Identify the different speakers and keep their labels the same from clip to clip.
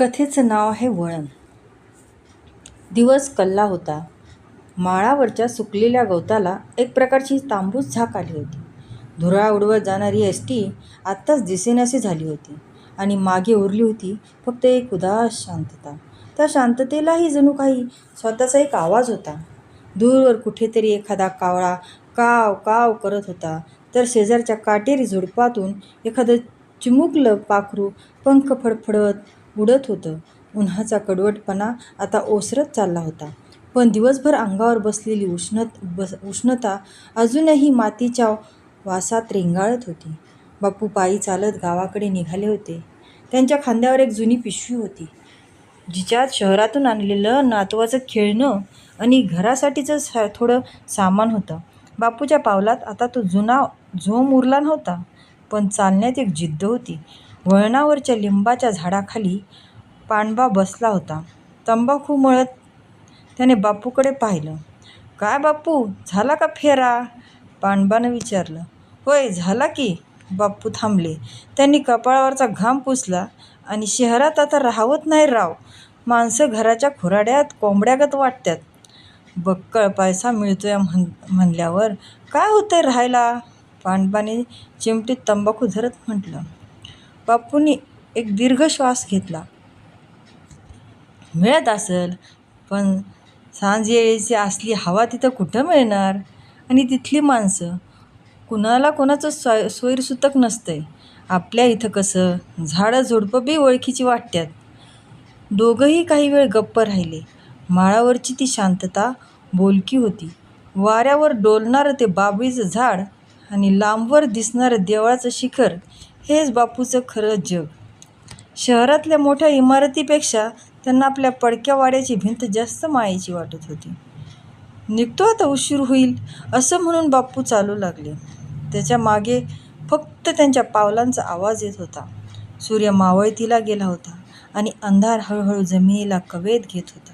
Speaker 1: कथेचं नाव आहे वळण. दिवस कल्ला होता. माळावरच्या सुकलेल्या गवताला एक प्रकारची तांबूस झाक आली होती. धुरळा उडवत जाणारी एसटी आत्ताच दिसेनाशी झाली होती आणि मागे उरली होती फक्त एक उदास शांतता. त्या शांततेलाही जणू काही स्वतःचा एक आवाज होता. दूरवर कुठेतरी एखादा कावळा काव काव करत होता, तर शेजारच्या काटेरी झुडपातून एखादं चिमुकलं पाखरू पंख फडफडत उडत होतं. उन्हाचा कडवटपणा आता ओसरत चालला होता, पण दिवसभर अंगावर बसलेली उष्णता अजूनही मातीच्या वासात रेंगाळत होती. बापू पायी चालत गावाकडे निघाले होते. त्यांच्या खांद्यावर एक जुनी पिशवी होती, जिच्यात शहरातून आणलेलं नातवाचं खेळणं आणि घरासाठीचं थोडं सामान होतं. बापूच्या पावलात आता तो जुना झोम उरला नव्हता, पण चालण्यात एक जिद्द होती. वळणावरच्या लिंबाच्या झाडाखाली पांडवा बसला होता. तंबाखू मळत त्याने बापूकडे पाहिलं. "काय बापू, झाला का फेरा?" पांडवानं विचारलं. "होय, झाला की." बापू थांबले. त्यांनी कपाळावरचा घाम पुसला. "आणि शहरात आता राहवत नाही राव. माणसं घराच्या खुराड्यात कोंबड्यागत वाटतात. बक्कळ पैसा मिळतोय म्हणल्यावर काय होतंय राहायला?" पांडवाने चिमटीत तंबाखू धरत म्हटलं. बापूंनी एक दीर्घ श्वास घेतला. "मिळत असेल, पण सांजवेळेची असली हवा तिथं कुठं मिळणार? आणि तिथली माणसं, कुणाला कोणाचं सोयीरसुतक नसतंय. आपल्या इथं कसं झाडं झुडपं बी ओळखीची वाटतात." दोघंही काही वेळ गप्प राहिले. माळावरची ती शांतता बोलकी होती. वाऱ्यावर डोलणारं ते बाभळीचं झाड आणि लांबवर दिसणारं देवळाचं शिखर, हेच बापूचं खरं जग. शहरातल्या मोठ्या इमारतीपेक्षा त्यांना आपल्या पडक्या वाड्याची भिंत जास्त मायेची वाटत होती. "निघतो आता, उशीर होईल," असं म्हणून बापू चालू लागले. त्याच्या मागे फक्त त्यांच्या पावलांचा आवाज येत होता. सूर्य मावळतीला गेला होता आणि अंधार हळूहळू जमिनीला कवेत घेत होता.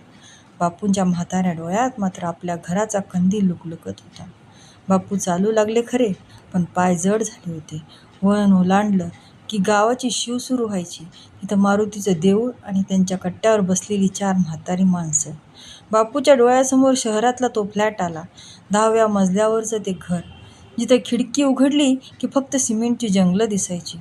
Speaker 1: बापूंच्या म्हाताऱ्या डोळ्यात मात्र आपल्या घराचा कंदील लुकलुकत होता. बापू चालू लागले खरे, पण पाय जड झाले होते. वळण ओलांडलं की गावाची शिव सुरू व्हायची. तिथं मारुतीचं देऊळ आणि त्यांच्या कट्ट्यावर बसलेली 4 म्हातारी माणसं. बापूच्या डोळ्यासमोर शहरातला तो फ्लॅट आला. 10व्या मजल्यावरचं ते घर, जिथं खिडकी उघडली की फक्त सिमेंटची जंगलं दिसायची.